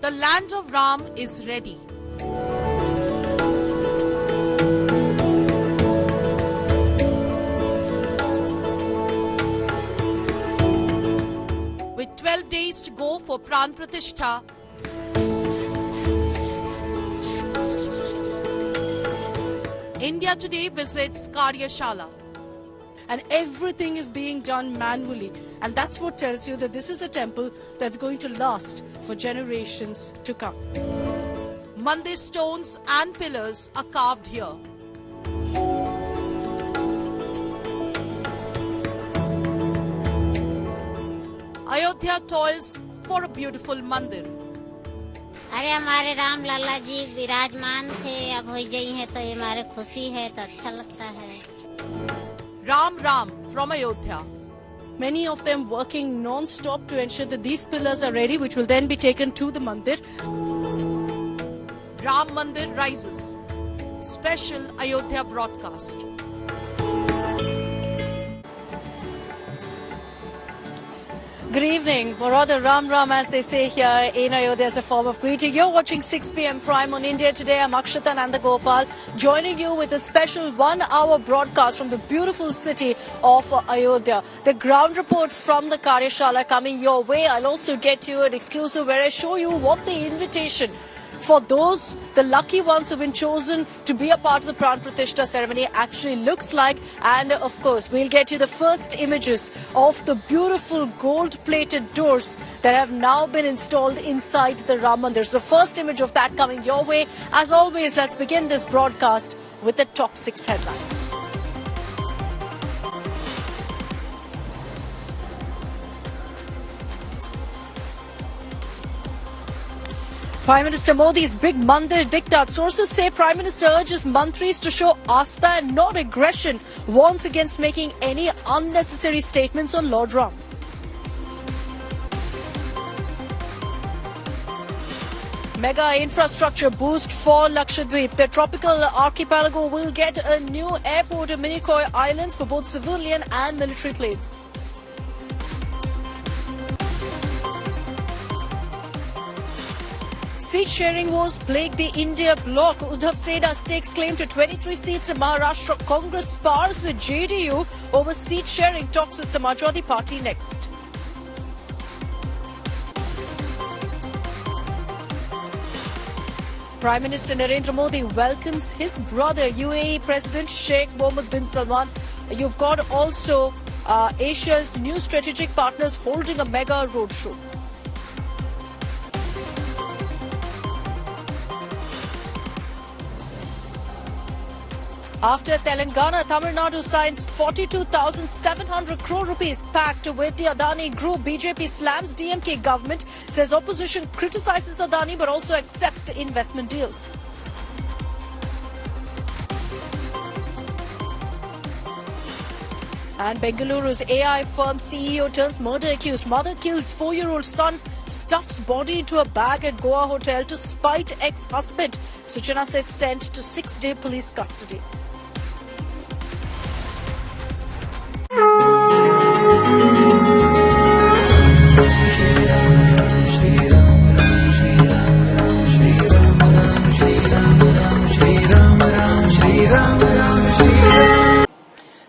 The land of Ram is ready. With 12 days to go for Prana Pratishtha, India today visits Karyashala. And everything is being done manually. And that's what tells you that this is a temple that's going to last for generations to come. Mandir stones and pillars are carved here. Ayodhya toils for a beautiful mandir. अरे हमारे राम लाला जी विराजमान थे, अब हो गई है तो ये हमारे खुशी है तो अच्छा लगता है. Ram Ram from Ayodhya. Many of them working non-stop to ensure that these pillars are ready, which will then be taken to the mandir. Ram Mandir rises. Special Ayodhya broadcast. Good evening, or rather Ram Ram as they say here in Ayodhya as a form of greeting. You're watching 6 p.m. Prime on India Today. I'm Akshata Nandagopal, joining you with a special 1-hour broadcast from the beautiful city of Ayodhya. The ground report from the Karyashala coming your way. I'll also get you an exclusive where I show you what the invitation for those, the lucky ones who've been chosen to be a part of the Prana Pratishtha ceremony actually looks like. And of course, we'll get you the first images of the beautiful gold-plated doors that have now been installed inside the Ram Mandir. So first image of that coming your way. As always, let's begin this broadcast with the top 6 headlines. Prime Minister Modi's big Mandir diktat. Sources say Prime Minister urges mantris to show asta and not aggression. Warns against making any unnecessary statements on Lord Ram. Mega infrastructure boost for Lakshadweep. The tropical archipelago will get a new airport in Minicoy Islands for both civilian and military planes. Seat sharing wars plague the India bloc. Uddhav Seda stakes claim to 23 seats in Maharashtra. Congress spars with JDU over seat sharing. Talks with Samajwadi Party next. Prime Minister Narendra Modi welcomes his brother, UAE President Sheikh Mohammed bin Salman. You've got also Asia's new strategic partners holding a mega roadshow. After Telangana, Tamil Nadu signs 42,700 crore rupees pact with the Adani Group. BJP slams DMK government, says opposition criticizes Adani but also accepts investment deals. And Bengaluru's AI firm CEO turns murder accused. Mother kills 4-year-old son, stuffs body into a bag at Goa hotel to spite ex-husband. Suchana said sent to 6-day police custody.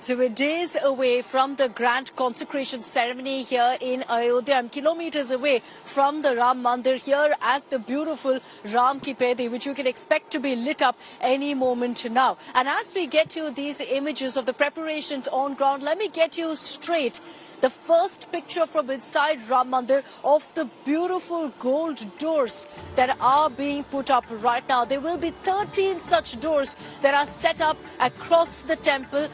So we're days away from the grand consecration ceremony here in Ayodhya. I'm kilometers away from the Ram Mandir here at the beautiful Ram Ki Paidi, which you can expect to be lit up any moment now. And as we get you these images of the preparations on ground, let me get you straight the first picture from inside Ram Mandir of the beautiful gold doors that are being put up right now. There will be 13 such doors that are set up across the temple.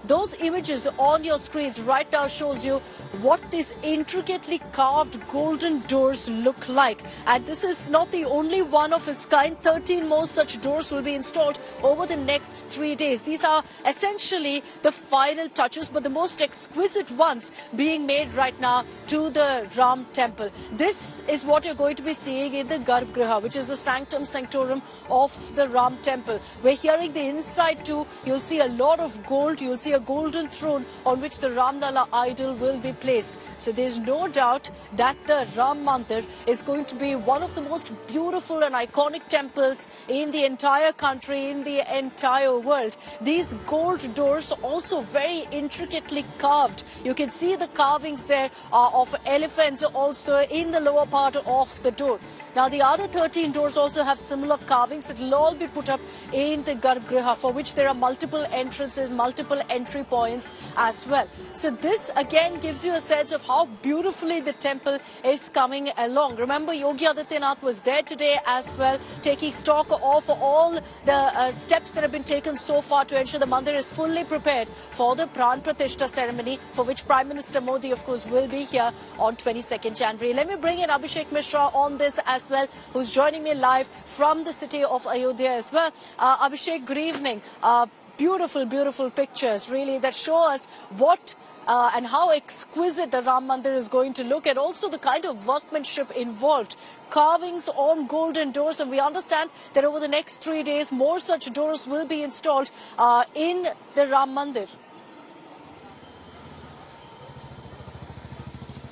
Those images on your screens right now shows you what these intricately carved golden doors look like. And this is not the only one of its kind. 13 more such doors will be installed over the next 3 days. These are essentially the final touches, but the most exquisite ones being made right now to the Ram temple. This is what you're going to be seeing in the Garbhagriha, which is the sanctum sanctorum of the Ram temple. We're hearing the inside too. You'll see a lot of gold. You'll see a golden throne on which the Ram Dala idol will be placed. So there's no doubt that the Ram Mandir is going to be one of the most beautiful and iconic temples in the entire country, in the entire world. These gold doors also very intricately carved. You can see the carvings there of elephants also in the lower part of the door. Now, the other 13 doors also have similar carvings that will all be put up in the Garbhagriha, for which there are multiple entrances, multiple entry points as well. So this again gives you a sense of how beautifully the temple is coming along. Remember, Yogi Adityanath was there today as well, taking stock of all the steps that have been taken so far to ensure the mandir is fully prepared for the Prana Pratishtha ceremony, for which Prime Minister Modi, of course, will be here on 22nd January. Let me bring in Abhishek Mishra on this as well, who's joining me live from the city of Ayodhya as well. Abhishek, good evening. Beautiful, beautiful pictures really that show us what and how exquisite the Ram Mandir is going to look, and also the kind of workmanship involved. Carvings on golden doors, and we understand that over the next 3 days more such doors will be installed in the Ram Mandir.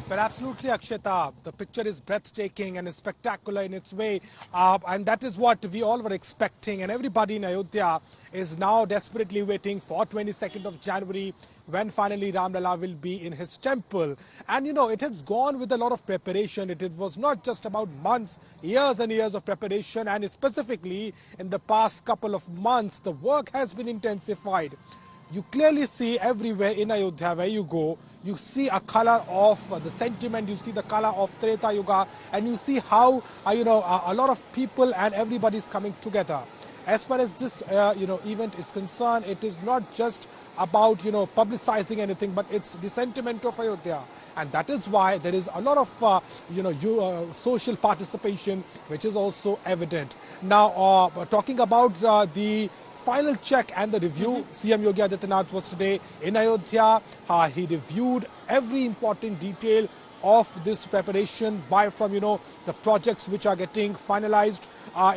But absolutely, Akshata, the picture is breathtaking and is spectacular in its way. And that is what we all were expecting. And everybody in Ayodhya is now desperately waiting for 22nd of January, when finally Ram Dala will be in his temple. And, you know, it has gone with a lot of preparation. It was not just about months, years and years of preparation. And specifically in the past couple of months, the work has been intensified. You clearly see everywhere in Ayodhya where you go, you see a color of the sentiment, you see the color of Treta Yuga, and you see how, a lot of people and everybody is coming together. As far as this, event is concerned, it is not just about, publicizing anything, but it's the sentiment of Ayodhya. And that is why there is a lot of, social participation, which is also evident. Now, talking about the final check and the review, CM Yogi Adityanath was today in Ayodhya. He reviewed every important detail of this preparation from the projects which are getting finalized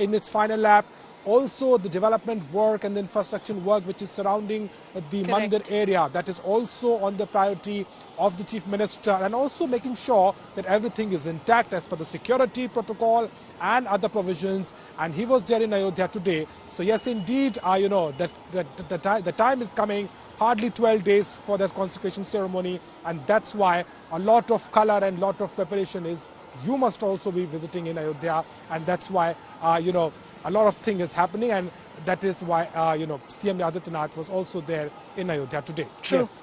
in its final lap. Also the development work and the infrastructure work which is surrounding the Mandir area, that is also on the priority of the Chief Minister, and also making sure that everything is intact as per the security protocol and other provisions. And he was there in Ayodhya today. So yes, indeed, the time is coming, hardly 12 days for the consecration ceremony, and that's why a lot of color and lot of preparation is. You must also be visiting in Ayodhya, and that's why a lot of things is happening, and that is why CM Adityanath was also there in Ayodhya today. True. Yes.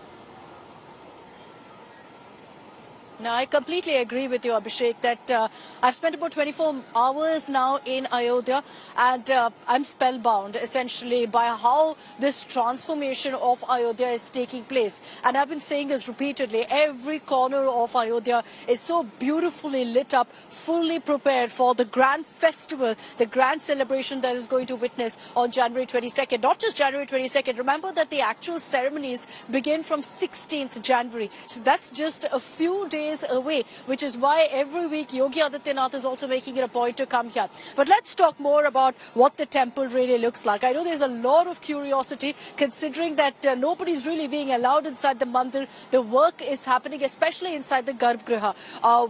Now, I completely agree with you, Abhishek, that I've spent about 24 hours now in Ayodhya, and I'm spellbound, essentially, by how this transformation of Ayodhya is taking place. And I've been saying this repeatedly. Every corner of Ayodhya is so beautifully lit up, fully prepared for the grand festival, the grand celebration that is going to witness on January 22nd. Not just January 22nd. Remember that the actual ceremonies begin from 16th January. So that's just a few days away, which is why every week Yogi Adityanath is also making it a point to come here. But let's talk more about what the temple really looks like. I know there's a lot of curiosity, considering that nobody's really being allowed inside the mandir. The work is happening, especially inside the Garbhagriha,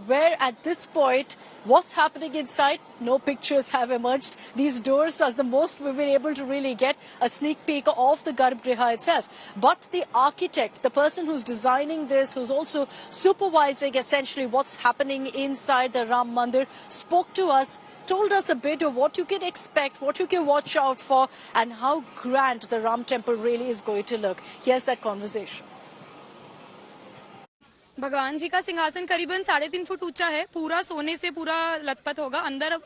where at this point, what's happening inside? No pictures have emerged. These doors are the most we've been able to really get a sneak peek of the Garbhagriha itself. But the architect, the person who's designing this, who's also supervising essentially what's happening inside the Ram Mandir, spoke to us, told us a bit of what you can expect, what you can watch out for, and how grand the Ram temple really is going to look. Here's that conversation. भगवान जी का सिंहासन करीबन 3.5 foot ऊंचा है, पूरा सोने से पूरा लथपथ होगा। अंदर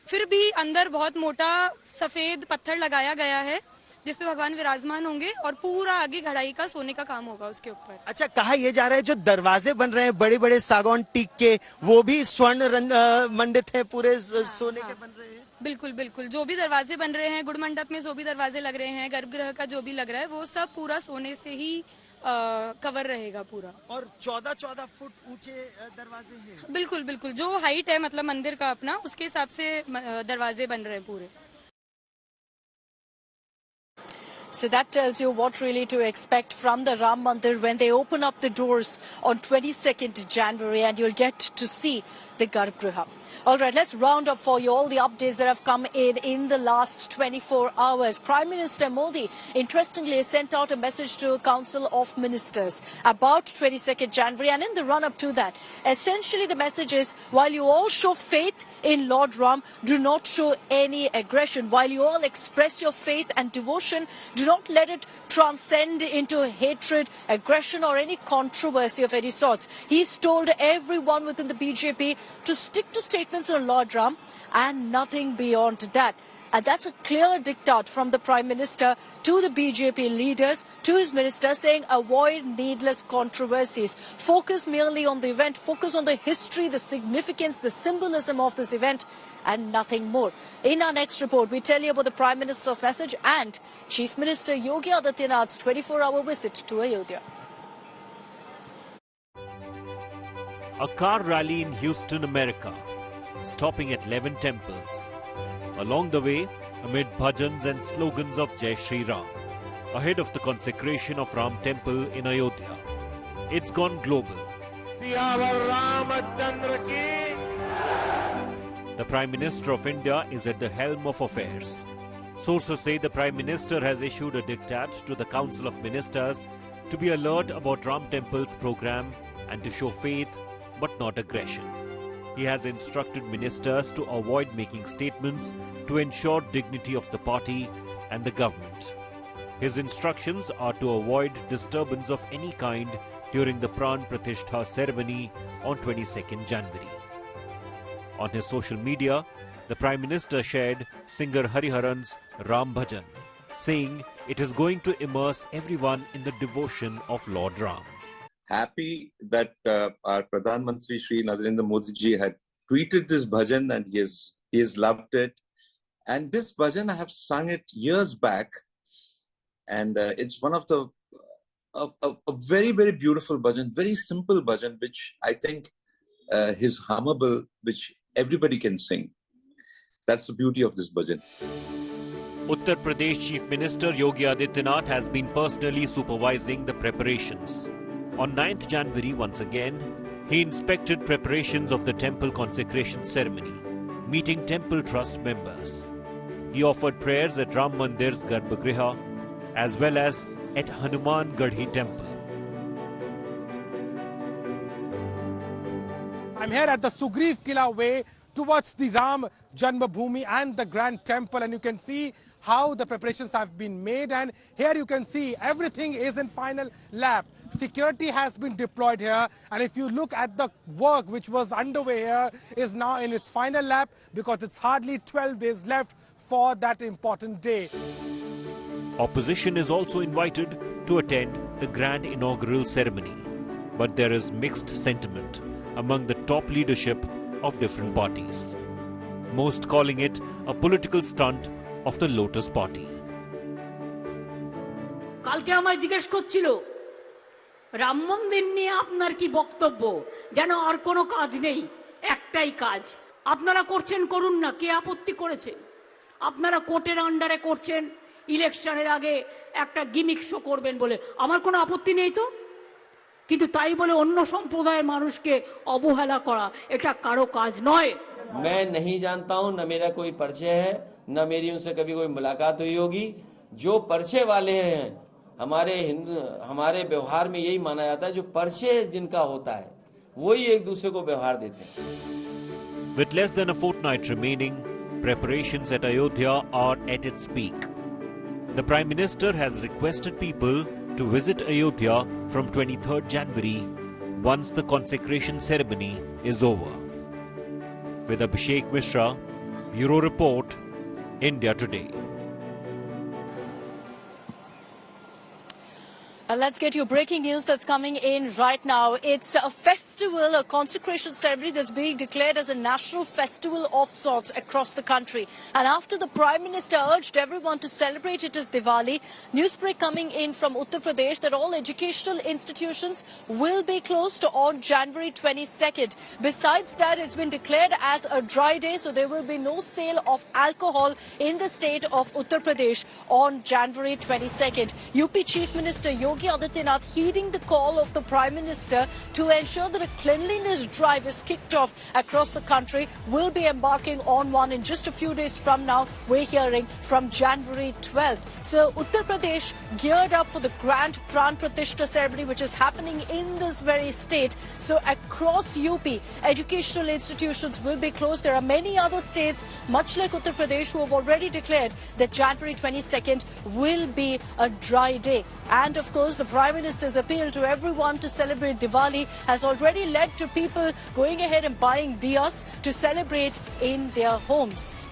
फिर भी अंदर बहुत मोटा सफेद पत्थर लगाया गया है जिसपे भगवान विराजमान होंगे, और पूरा आगे घड़ाई का सोने का काम होगा उसके ऊपर। अच्छा, कहा यह जा रहा है जो दरवाजे बन रहे हैं बड़े बड़े सागौन टीक के, वो भी स्वर्ण मंडित है, पूरे सोने के बन रहे हैं। बिल्कुल बिल्कुल, जो भी दरवाजे बन रहे हैं, गुड़ मंडप में जो भी दरवाजे लग रहे हैं, गर्भगृह का जो भी लग रहा है, वो सब पूरा सोने से ही कवर रहेगा पूरा। और 14-14 फुट ऊंचे दरवाजे हैं। बिल्कुल बिल्कुल, जो हाइट है मतलब मंदिर का अपना, उसके हिसाब से दरवाजे बन रहे हैं पूरे। So that tells you what really to expect from the Ram Mandir when they open up the doors on 22nd January, and you'll get to see the Garbhagriha. All right, let's round up for you all the updates that have come in the last 24 hours. Prime Minister Modi, interestingly, sent out a message to a Council of Ministers about 22nd January, and in the run-up to that, essentially the message is, while you all show faith in Lord Ram, do not show any aggression. While you all express your faith and devotion, do not let it transcend into hatred, aggression, or any controversy of any sorts. He's told everyone within the BJP to stick to statements on Lord Ram and nothing beyond that. And that's a clear diktat from the Prime Minister to the BJP leaders, to his ministers, saying avoid needless controversies. Focus merely on the event, focus on the history, the significance, the symbolism of this event, and nothing more. In our next report, we tell you about the Prime Minister's message and Chief Minister Yogi Adityanath's 24-hour visit to Ayodhya. A car rally in Houston, America, stopping at 11 temples. Along the way, amid bhajans and slogans of Jai Shri Ram, ahead of the consecration of Ram Temple in Ayodhya. It's gone global. The Prime Minister of India is at the helm of affairs. Sources say the Prime Minister has issued a diktat to the Council of Ministers to be alert about Ram Temple's program and to show faith but not aggression. He has instructed ministers to avoid making statements to ensure dignity of the party and the government. His instructions are to avoid disturbance of any kind during the Prana Pratishtha ceremony on 22nd January. On his social media, the Prime Minister shared singer Hariharan's Ram Bhajan, saying it is going to immerse everyone in the devotion of Lord Ram. Happy that our Pradhan Mantri Shri Narendra Modi ji had tweeted this bhajan, and he has loved it. And this bhajan, I have sung it years back, and it's one of the a very, very beautiful bhajan, very simple bhajan, which I think is hummable, which everybody can sing. That's the beauty of this bhajan. Uttar Pradesh Chief Minister Yogi Adityanath has been personally supervising the preparations. On 9th January, once again, he inspected preparations of the temple consecration ceremony, meeting temple trust members. He offered prayers at Ram Mandir's Garbhagriha as well as at Hanuman Gadhi temple. I'm here at the Sugriv Kila way towards the Ram Janmabhoomi and the Grand Temple, and you can see how the preparations have been made, and here you can see everything is in final lap. Security has been deployed here, and if you look at the work which was underway here is now in its final lap, because it's hardly 12 days left for that important day. Opposition is also invited to attend the grand inaugural ceremony, but there is mixed sentiment among the top leadership of different parties, most calling it a political stunt of the Lotus Party. কালকে আমায় জিজ্ঞেস করছিল রাম মন্দির নিয়ে আপনার কি বক্তব্য, যেন আর কোনো কাজ নেই, একটাই কাজ আপনারা করছেন, করুন না, কে আপত্তি করেছে? আপনারা কোর্টের আন্ডারে করছেন, ইলেকশনের আগে একটা গিমিক শো করবেন বলে আমার কোনো আপত্তি নেই তো, কিন্তু তাই বলে অন্য সম্প্রদায়ের মানুষকে অবহেলা করা এটা কারো কাজ নয়। मैं नहीं जानता हूं, न मेरा कोई परिचय है, न मेरी उनसे कभी कोई मुलाकात हुई होगी। जो परिचय वाले हैं, हमारे व्यवहार में यही माना जाता है, जो परिचय जिनका होता है वही एक दूसरे को व्यवहार देते हैं। With less than a fortnight remaining, preparations at Ayodhya are at its peak. The Prime Minister has requested people to visit Ayodhya from 23rd January once the consecration ceremony is over. With Abhishek Mishra, Bureau Report, India Today. Let's get you breaking news that's coming in right now. It's a festival, a consecration ceremony that's being declared as a national festival of sorts across the country. And after the Prime Minister urged everyone to celebrate it as Diwali, newsbreak coming in from Uttar Pradesh that all educational institutions will be closed on January 22nd. Besides that, it's been declared as a dry day, so there will be no sale of alcohol in the state of Uttar Pradesh on January 22nd. UP Chief Minister Yogi Adityanath heeding the call of the Prime Minister to ensure that a cleanliness drive is kicked off across the country. Will be embarking on one in just a few days from now. We're hearing from January 12th. So Uttar Pradesh geared up for the grand Prana Pratishtha ceremony, which is happening in this very state. So across UP, educational institutions will be closed. There are many other states, much like Uttar Pradesh, who have already declared that January 22nd will be a dry day. And of course, the Prime Minister's appeal to everyone to celebrate Diwali has already led to people going ahead and buying diyas to celebrate in their homes.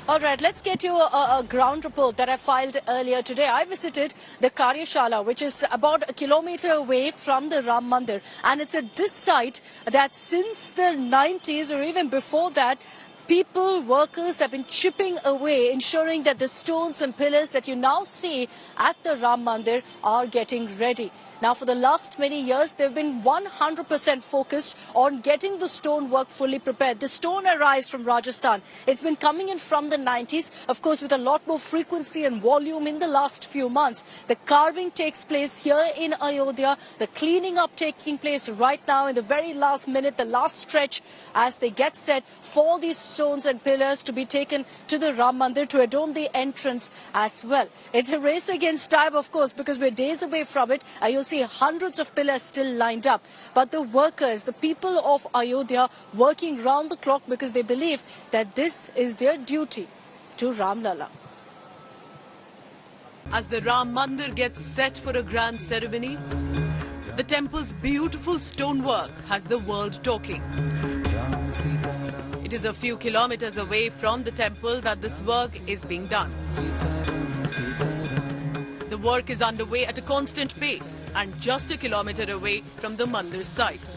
All right, let's get you a ground report that I filed earlier today. I visited the Karyashala, which is about a kilometer away from the Ram Mandir. And it's at this site that since the 90s or even before that, people, workers have been chipping away, ensuring that the stones and pillars that you now see at the Ram Mandir are getting ready. Now, for the last many years, they've been 100% focused on getting the stonework fully prepared. The stone arrives from Rajasthan. It's been coming in from the 90s, of course, with a lot more frequency and volume in the last few months. The carving takes place here in Ayodhya. The cleaning up taking place right now in the very last minute, the last stretch, as they get set for these stones and pillars to be taken to the Ram Mandir to adorn the entrance as well. It's a race against time, of course, because we're days away from it. You'll see hundreds of pillars still lined up. But the workers, the people of Ayodhya, working round the clock because they believe that this is their duty to Ram Dala. As the Ram Mandir gets set for a grand ceremony, the temple's beautiful stonework has the world talking. It is a few kilometers away from the temple that this work is being done. The work is underway at a constant pace and just a kilometer away from the mandir site.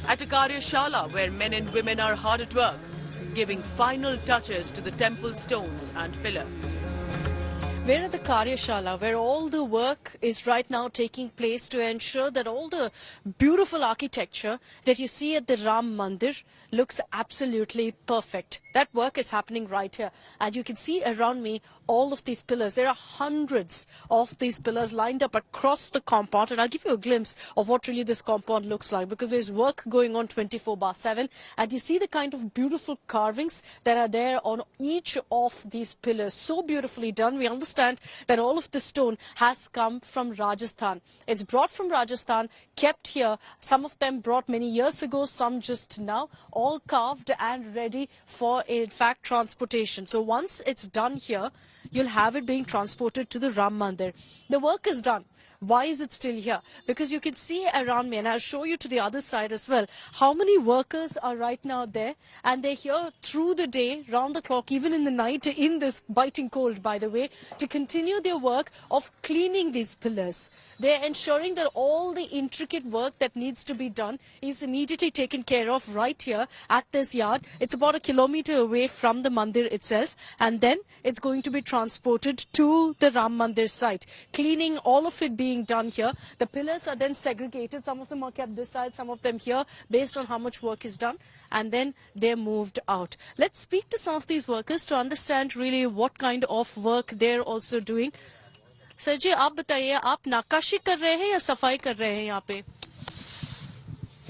At a Karyashala where men and women are hard at work, giving final touches to the temple stones and pillars. We're at the Karyashala, where all the work is right now taking place to ensure that all the beautiful architecture that you see at the Ram Mandir looks absolutely perfect. That work is happening right here. And you can see around me all of these pillars. There are hundreds of these pillars lined up across the compound. And I'll give you a glimpse of what really this compound looks like, because there's work going on 24/7. And you see the kind of beautiful carvings that are there on each of these pillars. So beautifully done. We understand that all of the stone has come from Rajasthan. It's brought from Rajasthan, kept here. Some of them brought many years ago, some just now, all carved and ready for, in fact, transportation. So once it's done here, you'll have it being transported to the Ram Mandir. The work is done. Why is it still here? Because you can see around me, and I'll show you to the other side as well, how many workers are right now there, and they're here through the day, round the clock, even in the night, in this biting cold, by the way, to continue their work of cleaning these pillars. They're ensuring that all the intricate work that needs to be done is immediately taken care of right here at this yard. It's about a kilometer away from the mandir itself, and then it's going to be transported to the Ram Mandir site. Cleaning, all of it being done here. The pillars are then segregated. Some of them are kept this side, some of them here, based on how much work is done, and then they're moved out. Let's speak to some of these workers to understand really what kind of work they're also doing. Sir ji, आप बताइए, आप नक्काशी कर रहे हैं या सफाई कर रहे हैं यहाँ पे?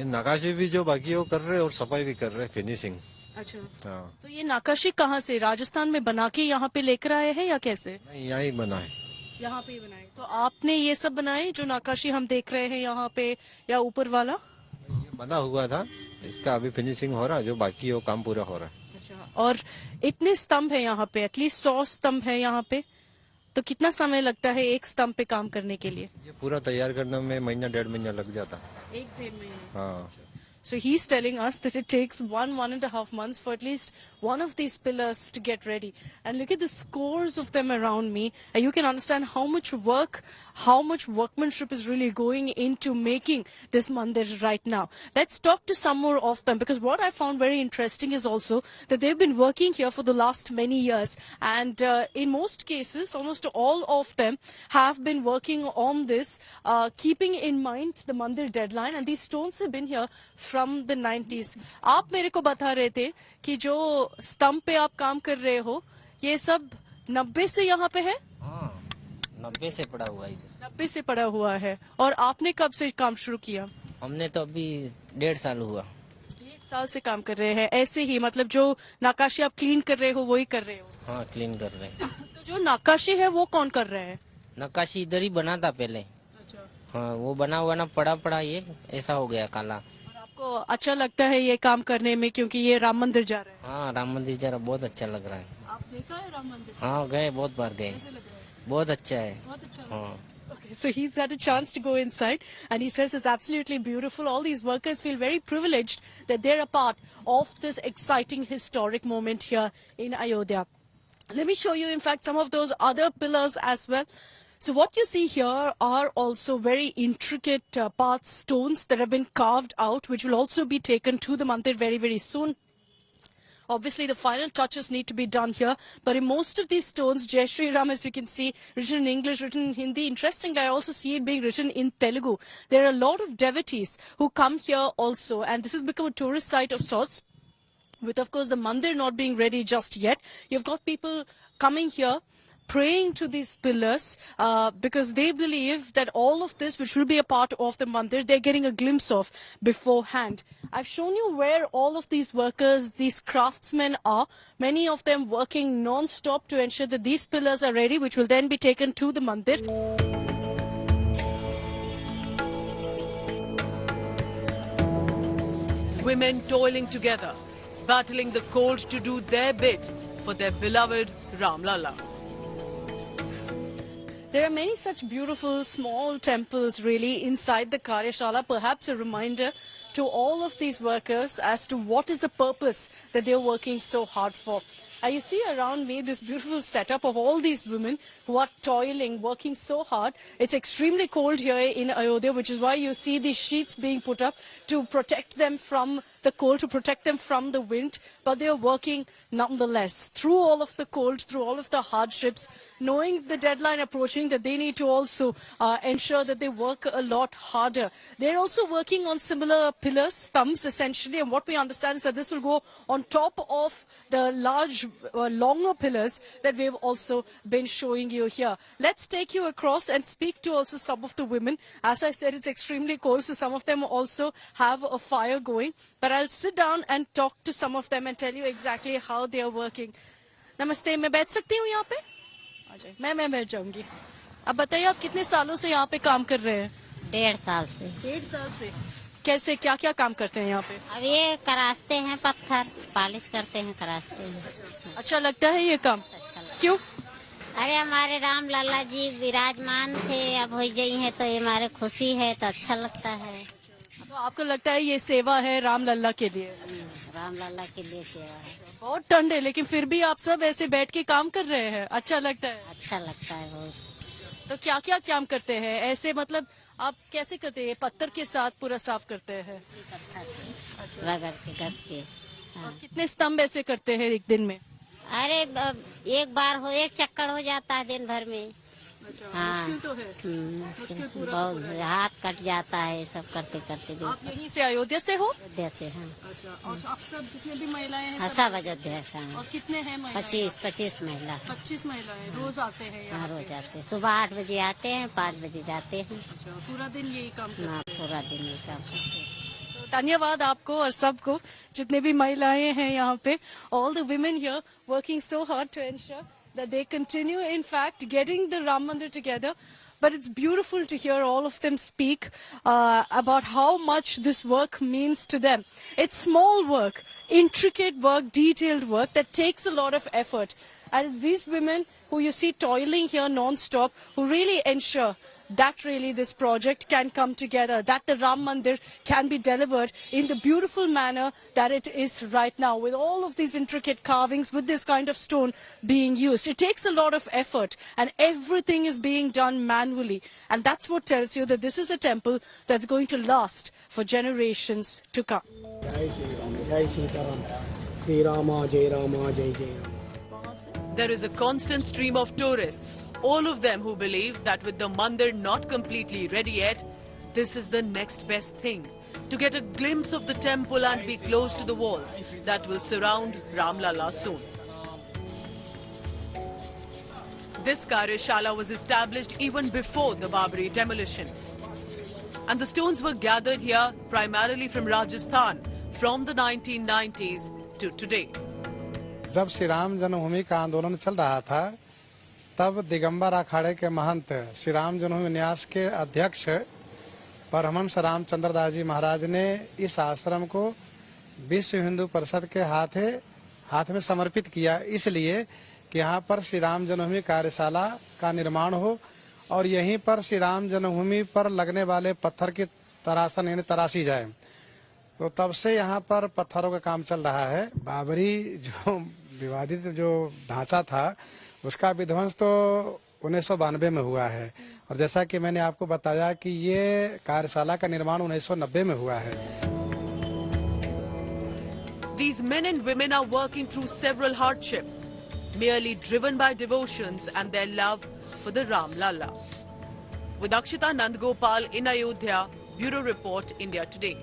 नक्काशी भी जो बाकी है वो कर रहे हैं और सफाई भी कर रहे हैं, फिनिशिंग। अच्छा, तो ये नक्काशी कहाँ से, राजस्थान में बना के यहाँ पे लेकर आए हैं या कैसे? यहाँ ही बना है। यहाँ पे ही बनाए। तो आपने ये सब बनाए जो नक्काशी हम देख रहे हैं यहाँ पे, या ऊपर वाला? ये बना हुआ था, इसका अभी फिनिशिंग हो रहा है, जो बाकी है वो काम पूरा हो रहा है। अच्छा, और इतने स्तंभ है यहाँ पे, एटलीस्ट 100 स्तंभ है यहाँ पे, तो कितना समय लगता है एक स्तंभ पे काम करने के लिए? ये पूरा तैयार करने में महीना 1.5 महीना लग जाता है। 1-1.5 महीना। हाँ। So he's telling us that it takes 1.5 months for at least one of these pillars to get ready. And look at the scores of them around me. And you can understand how much work, how much workmanship is really going into making this mandir right now. Let's talk to some more of them, because what I found very interesting is also that they've been working here for the last many years. And in most cases, almost all of them have been working on this, keeping in mind the mandir deadline. And these stones have been here from the 90s. आप मेरे को बता रहे थे कि जो स्तंभ पे आप काम कर रहे हो, ये सब 90 से यहाँ पे है? हाँ, 90 से पड़ा हुआ है। 90 से पड़ा हुआ है। और आपने कब से काम शुरू किया? हमने तो अभी 1.5 साल हुआ। 1.5 साल से काम कर रहे हैं ऐसे ही, मतलब जो नक्काशी आप क्लीन कर रहे हो वही कर रहे हो? हाँ, क्लीन कर रहे हैं। तो जो नक्काशी है वो कौन कर रहे हैं? नक्काशी इधर ही बना था पहले। अच्छा। हाँ, वो बना हुआ ना पड़ा ये ऐसा हो गया काला। और आपको अच्छा लगता है ये काम करने में, क्योंकि ये राम मंदिर जा रहे हैं? हाँ, राम मंदिर जा रहा, बहुत अच्छा लग रहा है। आप देखा है राम मंदिर? हाँ, गए, बहुत बार गए। बहुत अच्छा है। बहुत अच्छा। हाँ। Okay, so he's had a chance to go inside, and he says it's absolutely beautiful. All these workers feel very privileged that they're a part of this exciting historic moment here in Ayodhya. Let me show you, in fact, some of those other pillars as well. So what you see here are also very intricate path stones that have been carved out, which will also be taken to the mandir very, very soon. Obviously, the final touches need to be done here. But in most of these stones, Jai Shri Ram, as you can see, written in English, written in Hindi. Interestingly, I also see it being written in Telugu. There are a lot of devotees who come here also. And this has become a tourist site of sorts. With, of course, the mandir not being ready just yet. You've got people coming here, praying to these pillars, because they believe that all of this, which will be a part of the mandir, they're getting a glimpse of beforehand. I've shown you where all of these workers, these craftsmen are, many of them working non-stop to ensure that these pillars are ready, which will then be taken to the mandir. Women toiling together, battling the cold to do their bit for their beloved Ram Lala. There are many such beautiful small temples really inside the Karyashala, perhaps a reminder to all of these workers as to what is the purpose that they're working so hard for. You see around me this beautiful setup of all these women who are toiling, working so hard. It's extremely cold here in Ayodhya, which is why you see these sheets being put up to protect them from the cold, to protect them from the wind. But they are working nonetheless through all of the cold, through all of the hardships, knowing the deadline approaching, that they need to also ensure that they work a lot harder. They're also working on similar pillars, stumps essentially, and what we understand is that this will go on top of the large, longer pillars that we've also been showing you here. Let's take you across and speak to also some of the women. As I said, it's extremely cold, so some of them also have a fire going. But I'll sit down and talk to some of them and tell you exactly how they are working. Namaste, मैं बैठ सकती हूँ यहाँ पे? आ जाइए, मैं बैठ जाऊंगी. अब बताइए आप कितने सालों से यहाँ पे काम कर रहे हैं? 1.5 साल से. 1.5 साल से. कैसे, क्या क्या काम करते हैं यहाँ पे? अब ये करास्ते हैं पत्थर, पालिश करते हैं, करास्ते हैं. अच्छा लगता है ये काम? अच्छा लगता है. क्यों? अरे हमारे राम लाला जी विराजमान थे, अब हो गई है तो ये हमारे खुशी है, तो अच्छा लगता है. तो आपको लगता है ये सेवा है राम लल्ला के लिए? राम लल्ला के लिए सेवा है. बहुत ठंड है, लेकिन फिर भी आप सब ऐसे बैठ के काम कर रहे हैं. अच्छा लगता है? अच्छा लगता है बहुत. तो क्या क्या काम करते हैं ऐसे, मतलब आप कैसे करते हैं? पत्थर के साथ पूरा साफ करते हैं? पत्थर रगड़ के, घस के. और कितने स्तंभ ऐसे करते हैं एक दिन में? अरे एक चक्कर हो जाता है दिन भर में. हाँ, मुश्किल तो है. मुश्किल पूरा बहुत, हाथ कट जाता है सब करते करते. आप यहीं से अयोध्या से हो? अयोध्या से. हाँ. अच्छा, और आप सब जितने भी महिलाएं हैं? हाँ, सब अयोध्या से. और कितने हैं महिलाएं? 25 महिला. 25 महिलाएं रोज आते हैं यहाँ? हाँ, रोज आते हैं. सुबह 8 बजे आते हैं, 5 बजे जाते हैं. अच्छा, पूरा दिन यही काम करते हैं? हाँ, पूरा दिन यही काम करते हैं. धन्यवाद आपको और सबको, जितने भी महिलाएं हैं यहाँ पे. All the women here working so hard to ensure that they continue, in fact, getting the Ram Mandir together. But it's beautiful to hear all of them speak about how much this work means to them. It's small work, intricate work, detailed work that takes a lot of effort. And it's these women who you see toiling here non-stop who really ensure that really this project can come together, that the Ram Mandir can be delivered in the beautiful manner that it is right now, with all of these intricate carvings, with this kind of stone being used. It takes a lot of effort and everything is being done manually. And that's what tells you that this is a temple that's going to last for generations to come. There is a constant stream of tourists, all of them who believe that with the mandir not completely ready yet, this is the next best thing, to get a glimpse of the temple and be close to the walls that will surround Ram Lala soon. This Karyashala was established even before the Babri demolition. And the stones were gathered here primarily from Rajasthan from the 1990s to today. जब श्री राम जन्मभूमि का आंदोलन चल रहा था, तब दिगंबर अखाड़े के महंत श्री राम जन्मभूमि न्यास के अध्यक्ष परमहंस रामचंद्र दास जी महाराज ने इस आश्रम को विश्व हिंदू परिषद के हाथ में समर्पित किया, इसलिए कि यहाँ पर श्री राम जन्मभूमि कार्यशाला का निर्माण हो और यहीं पर श्री राम जन्मभूमि पर लगने वाले पत्थर की तरासन यानी तराशी जाए। तो तब से यहाँ पर पत्थरों का काम चल रहा है। बाबरी जो विवादित जो ढांचा था उसका विध्वंस तो 1992 में हुआ है और जैसा कि मैंने आपको बताया कि ये कार्यशाला का निर्माण 1990 में हुआ है। These men and women are working through several hardships, merely driven by devotions and their love for the Ram Lala. With Akshita Nandgopal in Ayodhya, Bureau Report, India Today.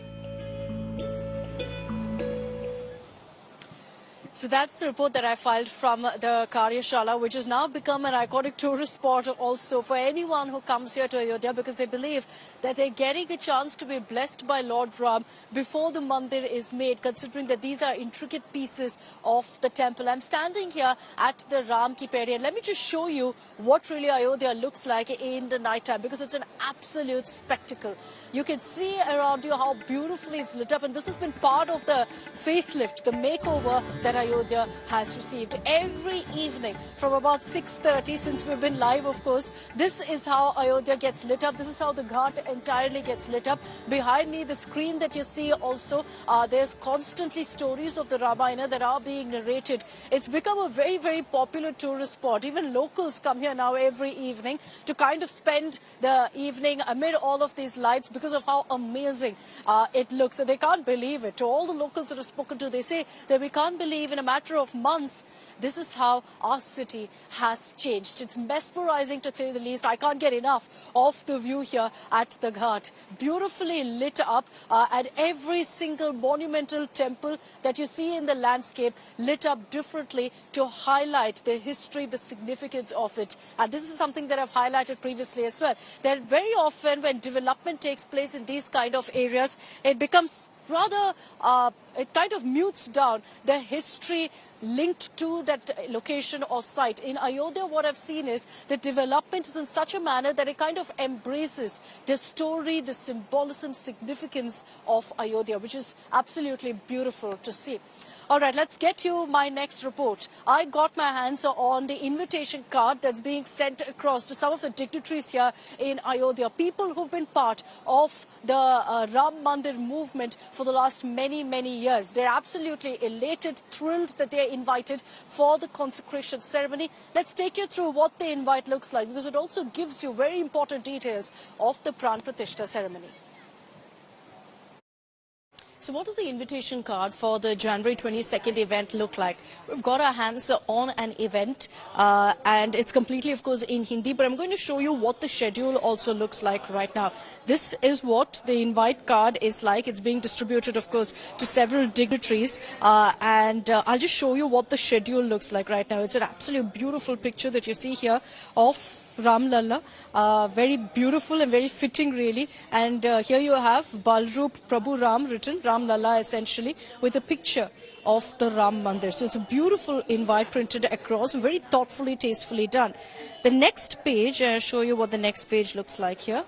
So that's the report that I filed from the Karyashala, which has now become an iconic tourist spot also for anyone who comes here to Ayodhya, because they believe that they're getting a chance to be blessed by Lord Ram before the mandir is made, considering that these are intricate pieces of the temple. I'm standing here at the Ram Ki Pedi, and let me just show you what really Ayodhya looks like in the night time, because it's an absolute spectacle. You can see around you how beautifully it's lit up, and this has been part of the facelift, the makeover that Ayodhya has received. Every evening from about 6:30, since we've been live, of course, this is how Ayodhya gets lit up. This is how the ghat entirely gets lit up. Behind me, the screen that you see also, there's constantly stories of the Ramayana that are being narrated. It's become a very, very popular tourist spot. Even locals come here now every evening to kind of spend the evening amid all of these lights because of how amazing it looks. And they can't believe it. To all the locals that I've spoken to, they say that we can't believe in a matter of months this is how our city has changed. It's mesmerizing, to say the least. I can't get enough of the view here at the Ghat. Beautifully lit up, and every single monumental temple that you see in the landscape lit up differently to highlight the history, the significance of it. And this is something that I've highlighted previously as well. That very often when development takes place in these kind of areas, it becomes rather, it kind of mutes down the history linked to that location or site. In Ayodhya, what I've seen is the development is in such a manner that it kind of embraces the story, the symbolism, significance of Ayodhya, which is absolutely beautiful to see. All right, let's get you my next report. I got my hands on the invitation card that's being sent across to some of the dignitaries here in Ayodhya, people who've been part of the Ram Mandir movement for the last many, many years. They're absolutely elated, thrilled that they're invited for the consecration ceremony. Let's take you through what the invite looks like, because it also gives you very important details of the Prana Pratishtha ceremony. So what does the invitation card for the January 22nd event look like? We've got our hands on an event and it's completely, of course, in Hindi, but I'm going to show you what the schedule also looks like right now. This is what the invite card is like. It's being distributed, of course, to several dignitaries and I'll just show you what the schedule looks like right now. It's an absolute beautiful picture that you see here of Ram Lala, very beautiful and very fitting really, and here you have Balrup Prabhu Ram written, Ram Lala essentially, with a picture of the Ram Mandir. So it's a beautiful invite printed across, very thoughtfully, tastefully done. The next page, I'll show you what the next page looks like here.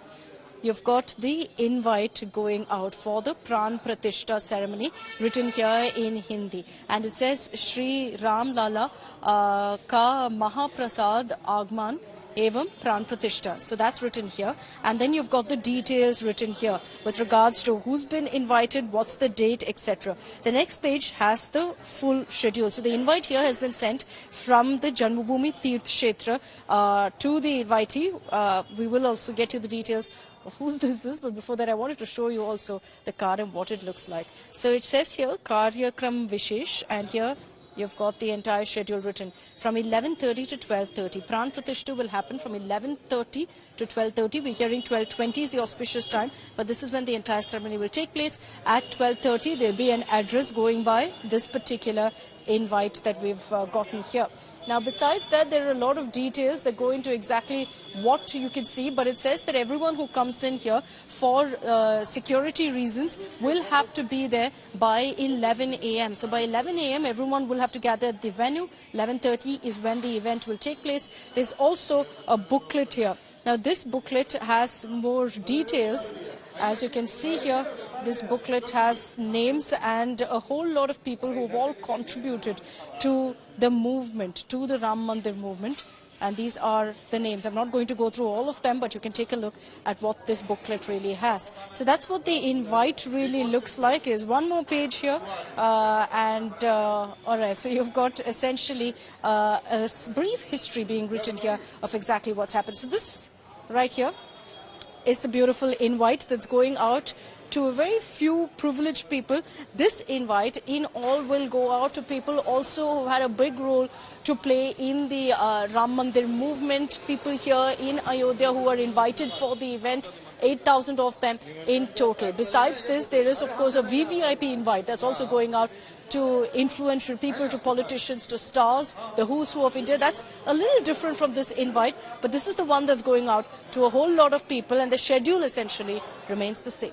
you've got the invite going out for the Prana Pratishtha ceremony, written here in Hindi. And it says, Shri Ram Dala ka Mahaprasad Agman Evam Prana Pratishtha. So that's written here. And then you've got the details written here with regards to who's been invited, what's the date, etc. The next page has the full schedule. So the invite here has been sent from the Janmabhoomi Tirth Kshetra to the invitee. We will also get you the details of who this is, but before that I wanted to show you also the card and what it looks like. So it says here, Karyakram Vishesh, and here you've got the entire schedule written from 11:30 to 12:30. Prana Pratishtha will happen from 11:30 to 12:30. We're hearing 12:20 is the auspicious time, but this is when the entire ceremony will take place. At 12:30, there'll be an address going by this particular invite that we've gotten here. Now, besides that, there are a lot of details that go into exactly what you can see, but it says that everyone who comes in here for security reasons will have to be there by 11 a.m. So by 11 a.m., everyone will have to gather at the venue. 11:30 is when the event will take place. There's also a booklet here. Now, this booklet has more details. As you can see here, this booklet has names and a whole lot of people who've all contributed to the movement, to the Ram Mandir movement. And these are the names. I'm not going to go through all of them, but you can take a look at what this booklet really has. So that's what the invite really looks like. Is one more page here. All right, so you've got essentially a brief history being written here of exactly what's happened. So this right here is the beautiful invite that's going out to a very few privileged people. This invite in all will go out to people also who had a big role to play in the Ram Mandir movement, people here in Ayodhya who are invited for the event, 8,000 of them in total. Besides this, there is of course a VVIP invite that's also going out to influential people, to politicians, to stars, the who's who of India. That's a little different from this invite, but this is the one that's going out to a whole lot of people, and the schedule essentially remains the same.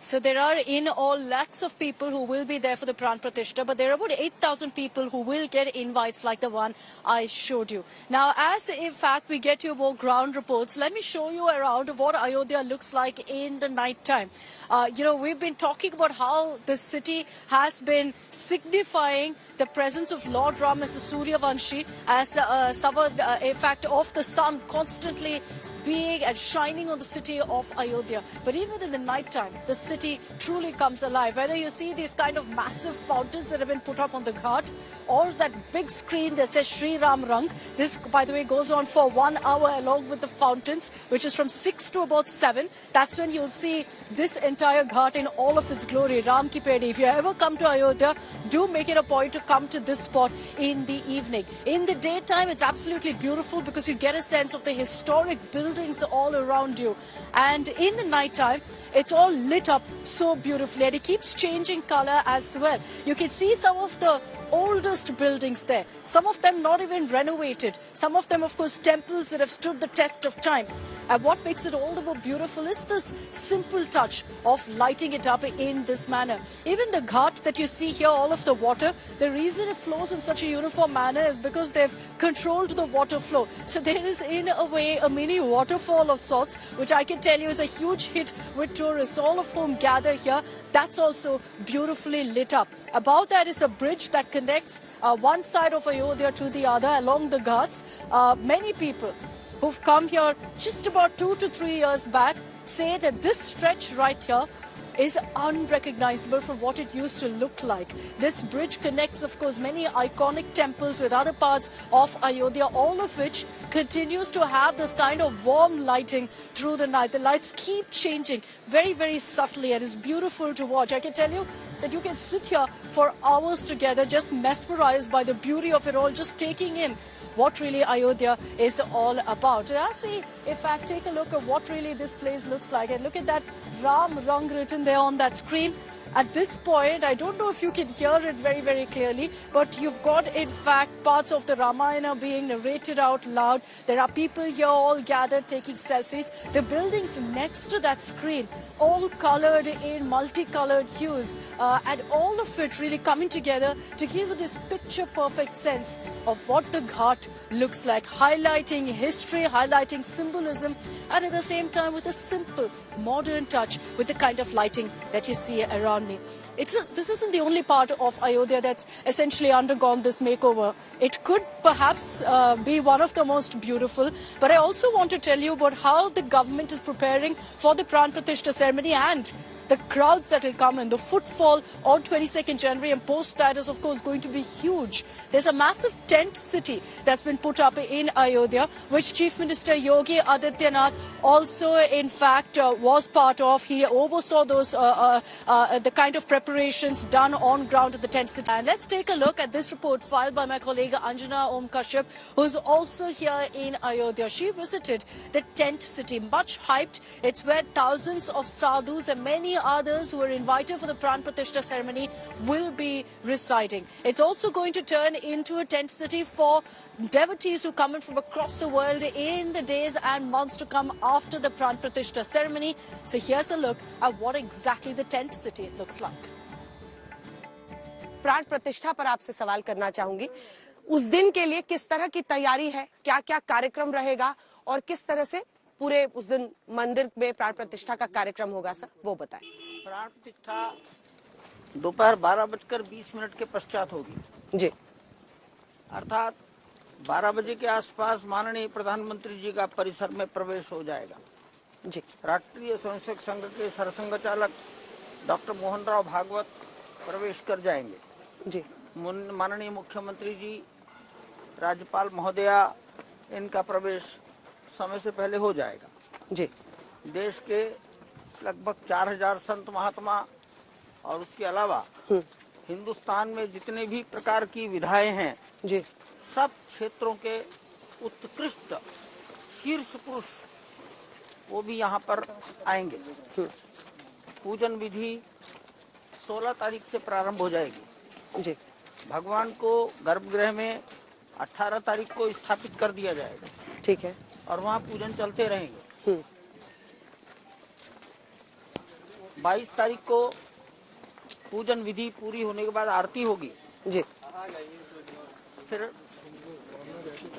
So there are in all lakhs of people who will be there for the Prana Pratishtha, but there are about 8,000 people who will get invites like the one I showed you. Now, as in fact we get you more ground reports, let me show you around what Ayodhya looks like in the night time. We've been talking about how the city has been signifying the presence of Lord Ram as a Suryavanshi, as a fact of the sun constantly being and shining on the city of Ayodhya. But even in the night time, the city truly comes alive. Whether you see these kind of massive fountains that have been put up on the ghat, or that big screen that says Shri Ram Rang. This, by the way, goes on for 1 hour along with the fountains, which is from 6 to about 7. That's when you'll see this entire ghat in all of its glory, Ram Ki Pedi. If you ever come to Ayodhya, do make it a point to come to this spot in the evening. In the daytime, it's absolutely beautiful because you get a sense of the historic buildings all around you. And in the night time, it's all lit up so beautifully, and it keeps changing color as well. You can see some of the oldest buildings there, some of them not even renovated, some of them of course temples that have stood the test of time. And what makes it all the more beautiful is this simple touch of lighting it up in this manner. Even the ghat that you see here, all of the water, the reason it flows in such a uniform manner is because they've controlled the water flow. So there is in a way a mini waterfall of sorts, which I can tell you is a huge hit with tourists, all of whom gather here. That's also beautifully lit up. Above that is a bridge that connects one side of Ayodhya to the other along the ghats. Many people who've come here just about 2 to 3 years back say that this stretch right here is unrecognizable from what it used to look like. This bridge connects, of course, many iconic temples with other parts of Ayodhya, all of which continues to have this kind of warm lighting through the night. The lights keep changing very, very subtly, and it's beautiful to watch. I can tell you that you can sit here for hours together, just mesmerized by the beauty of it all, just taking in what really Ayodhya is all about. As we, in fact, take a look at what really this place looks like, and look at that Ram Rang written there on that screen. At this point, I don't know if you can hear it very, very clearly, but you've got, in fact, parts of the Ramayana being narrated out loud. There are people here all gathered taking selfies. The buildings next to that screen, all colored in multicolored hues, and all of it really coming together to give this picture-perfect sense of what the Ghat looks like, highlighting history, highlighting symbolism, and at the same time with a simple, modern touch with the kind of lighting that you see around me. This isn't the only part of Ayodhya that's essentially undergone this makeover. It could perhaps be one of the most beautiful, but I also want to tell you about how the government is preparing for the Prana Pratishtha ceremony and the crowds that will come in. The footfall on 22nd January and post that is of course going to be huge. There's a massive tent city that's been put up in Ayodhya, which Chief Minister Yogi Adityanath also in fact was part of. He oversaw those the kind of preparations done on ground at the tent city. And let's take a look at this report filed by my colleague Anjana Om Kashyap, who's also here in Ayodhya. She visited the tent city, much hyped. It's where thousands of sadhus and many others who are invited for the Prana Pratishtha ceremony will be residing. It's also going to turn into a tent city for devotees who come in from across the world in the days and months to come after the Prana Pratishtha ceremony. So here's a look at what exactly the tent city looks like. प्राण प्रतिष्ठा पर आपसे सवाल करना चाहूंगी। उस दिन के लिए किस तरह की तैयारी है, क्या क्या कार्यक्रम रहेगा और किस तरह से पूरे उस दिन मंदिर में प्राण प्रतिष्ठा का कार्यक्रम होगा सर, वो बताएं। प्राण प्रतिष्ठा दोपहर 12:20 के पश्चात होगी जी, अर्थात 12 बजे के आसपास माननीय प्रधानमंत्री जी का परिसर में प्रवेश हो जाएगा जी। राष्ट्रीय स्वयंसेवक संघ के सरसंघ चालक डॉक्टर मोहन राव भागवत प्रवेश कर जाएंगे जी। माननीय मुख्यमंत्री जी, राज्यपाल महोदया, इनका प्रवेश समय से पहले हो जाएगा जी। देश के लगभग 4000 संत महात्मा और उसके अलावा हिंदुस्तान में जितने भी प्रकार की विधाएं हैं जी, सब क्षेत्रों के उत्कृष्ट शीर्ष पुरुष वो भी यहाँ पर आएंगे। पूजन विधि 16 तारीख से प्रारंभ हो जाएगी जी। भगवान को गर्भगृह में 18 तारीख को स्थापित कर दिया जाएगा। ठीक है। और वहाँ पूजन चलते रहेंगे। 22 तारीख को पूजन विधि पूरी होने के बाद आरती होगी जी। फिर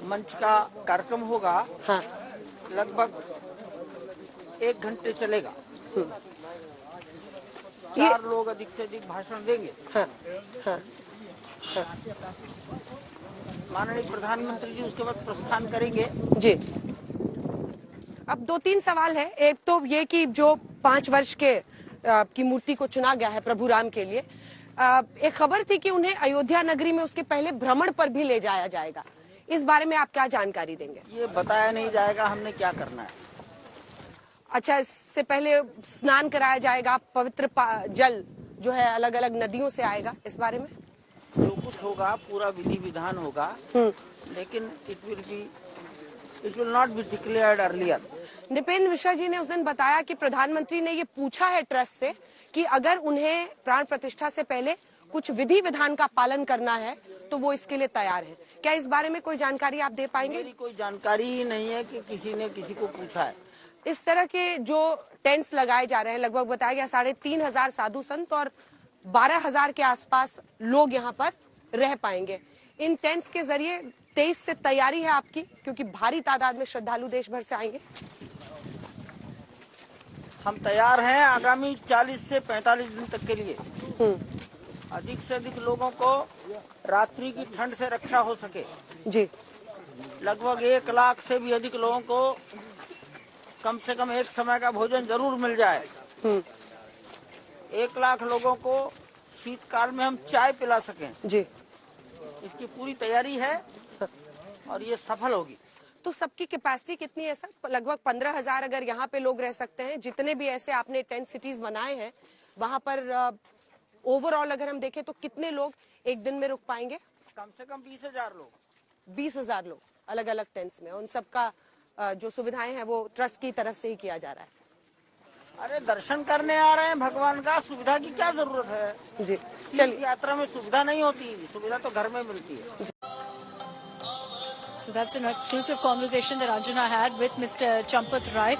मंच का कार्यक्रम होगा। हाँ। लगभग 1 घंटे चलेगा। 4 लोग अधिक से अधिक भाषण देंगे। हाँ। हाँ। हाँ। माननीय प्रधानमंत्री जी उसके बाद प्रस्थान करेंगे जी। अब 2-3 सवाल है। एक तो ये कि जो 5 वर्ष के की मूर्ति को चुना गया है प्रभु राम के लिए, एक खबर थी कि उन्हें अयोध्या नगरी में उसके पहले भ्रमण पर भी ले जाया जाएगा। इस बारे में आप क्या जानकारी देंगे? ये बताया नहीं जाएगा हमने क्या करना है। अच्छा, इससे पहले स्नान कराया जाएगा, पवित्र जल जो है अलग अलग नदियों से आएगा, इस बारे में जो कुछ होगा पूरा विधि विधान होगा, लेकिन it will not be declared earlier. Nripendra Mishra ji ने उस दिन बताया कि प्रधानमंत्री ने ये पूछा है ट्रस्ट से कि अगर उन्हें प्राण प्रतिष्ठा से पहले कुछ विधि विधान का पालन करना है तो वो इसके लिए तैयार है। क्या इस बारे में कोई जानकारी आप दे पाएंगे? मेरी कोई जानकारी ही नहीं है कि किसी ने किसी को पूछा है। इस तरह के जो टेंट्स लगाए जा रहे हैं, लगभग बताया गया 3500 साधु संत और 12000 के आसपास लोग यहाँ पर रह पाएंगे। इन टेंट्स के जरिए 23 से तैयारी है आपकी, क्योंकि भारी तादाद में श्रद्धालु देश भर से आएंगे। हम तैयार हैं आगामी 40 से 45 दिन तक के लिए। अधिक से अधिक लोगों को रात्रि की ठंड से रक्षा हो सके जी। लगभग 1 लाख से भी अधिक लोगों को कम से कम एक समय का भोजन जरूर मिल जाए। 1 लाख लोगों को शीतकाल में हम चाय पिला सकें जी। इसकी पूरी तैयारी है और ये सफल होगी। तो सबकी कैपेसिटी कितनी है सर? लगभग 15,000 अगर यहाँ पे लोग रह सकते हैं। जितने भी ऐसे आपने टेंट सिटीज बनाए हैं वहाँ पर ओवरऑल अगर हम देखें तो कितने लोग एक दिन में रुक पाएंगे? कम से कम 20,000 लोग। 20,000 लोग अलग अलग टेंट्स में। उन सबका जो सुविधाएं हैं वो ट्रस्ट की तरफ से ही किया जा रहा है। अरे दर्शन करने आ रहे हैं भगवान का, सुविधा की क्या जरूरत है जी। चलिए, यात्रा में सुविधा नहीं होती, सुविधा तो घर में मिलती है। So that's an exclusive conversation that Anjana had with Mr. Champat Rai.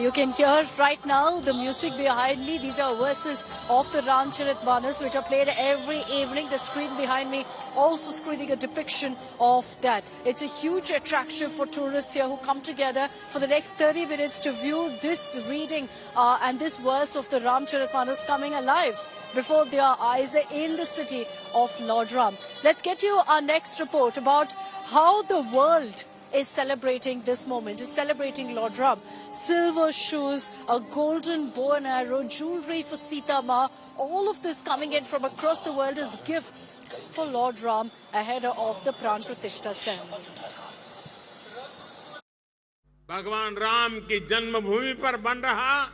You can hear right now the music behind me. These are verses of the Ramcharitmanas which are played every evening. The screen behind me also screening a depiction of that. It's a huge attraction for tourists here who come together for the next 30 minutes to view this reading and this verse of the Ramcharitmanas coming alive before their eyes in the city of Lord Ram. Let's get you our next report about how the world is celebrating this moment, is celebrating Lord Ram. Silver shoes, a golden bow and arrow, jewelry for Sita Ma, all of this coming in from across the world as gifts for Lord Ram ahead of the Prana Pratishtha ceremony. भगवान राम की जन्मभूमि पर बन रहा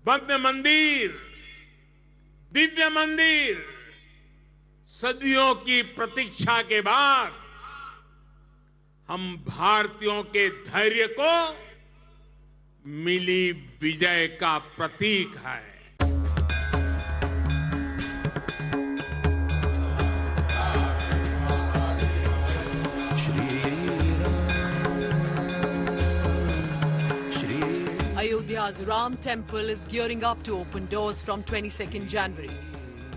भव्य मंदिर, दिव्य मंदिर, सदियों की प्रतीक्षा के बाद हम भारतीयों के धैर्य को मिली विजय का प्रतीक है। Ayodhya's Ram Temple is gearing up to open doors from 22nd January,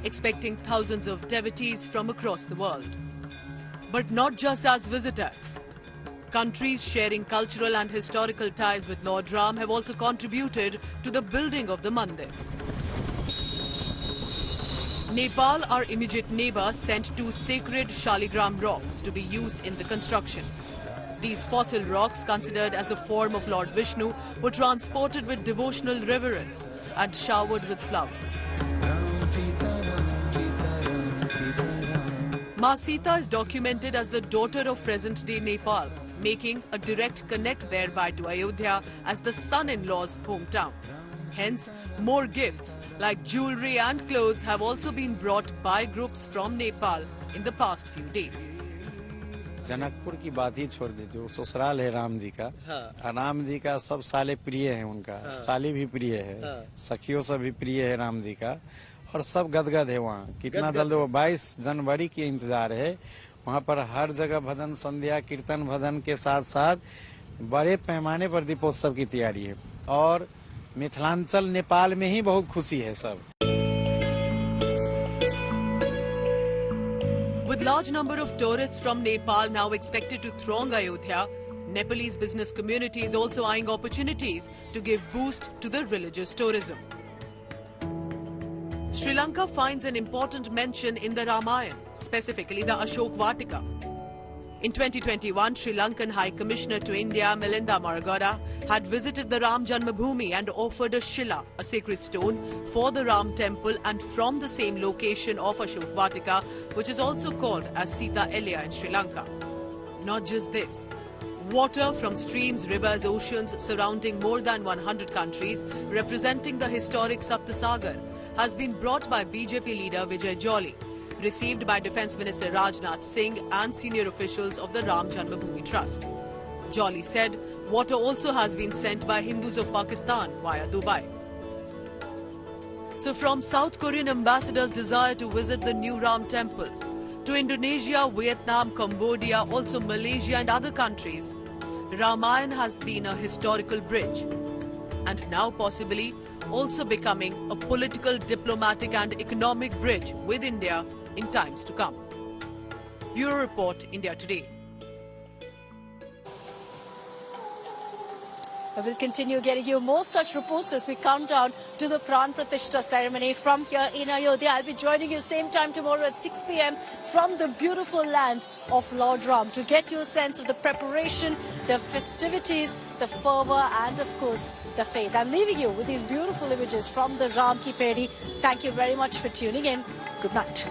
expecting thousands of devotees from across the world. But not just as visitors. Countries sharing cultural and historical ties with Lord Ram have also contributed to the building of the mandir. Nepal, our immediate neighbor, sent 2 sacred Shaligram rocks to be used in the construction. These fossil rocks, considered as a form of Lord Vishnu, were transported with devotional reverence and showered with flowers. Ma Sita is documented as the daughter of present-day Nepal, making a direct connect thereby to Ayodhya as the son-in-law's hometown. Hence, more gifts like jewelry and clothes have also been brought by groups from Nepal in the past few days. Janakpur की बात ही छोड़ दीजिए, वो ससुराल है राम जी का। राम जी का सब साले प्रिय है, उनका साली भी प्रिय है, सखियों से भी प्रिय है राम जी का, और सब गदगद है वहाँ। कितना जल्द वो 22 जनवरी की इंतजार है। वहाँ पर हर जगह भजन संध्या कीर्तन भजन के साथ साथ बड़े पैमाने पर दीपोत्सव की तैयारी है, और मिथिलांचल नेपाल में ही बहुत खुशी है सब। With large number of tourists from Nepal now expected to throng Ayodhya, Nepalese business community is also eyeing opportunities to give boost to the religious tourism. Sri Lanka finds an important mention in the Ramayana, specifically the Ashok Vatika. In 2021, Sri Lankan High Commissioner to India, Melinda Maragada, had visited the Ram Janmabhoomi and offered a Shila, a sacred stone, for the Ram temple and from the same location of Ashok Vatika, which is also called as Sita Elia in Sri Lanka. Not just this. Water from streams, rivers, oceans surrounding more than 100 countries, representing the historic Saptasagar, has been brought by BJP leader Vijay Jolly, received by Defence Minister Rajnath Singh and senior officials of the Ram Janmabhoomi Trust. Jolly said water also has been sent by Hindus of Pakistan via Dubai. So from South Korean ambassadors' desire to visit the new Ram temple, to Indonesia, Vietnam, Cambodia, also Malaysia and other countries, Ramayana has been a historical bridge, and now possibly also becoming a political, diplomatic and economic bridge with India in times to come. Bureau Report, India Today. I will continue getting you more such reports as we count down to the Prana Pratishtha ceremony from here in Ayodhya. I'll be joining you same time tomorrow at 6 p.m. from the beautiful land of Lord Ram to get you a sense of the preparation, the festivities, the fervour and of course the faith. I'm leaving you with these beautiful images from the Ram Ki Pedi. Thank you very much for tuning in. Good night.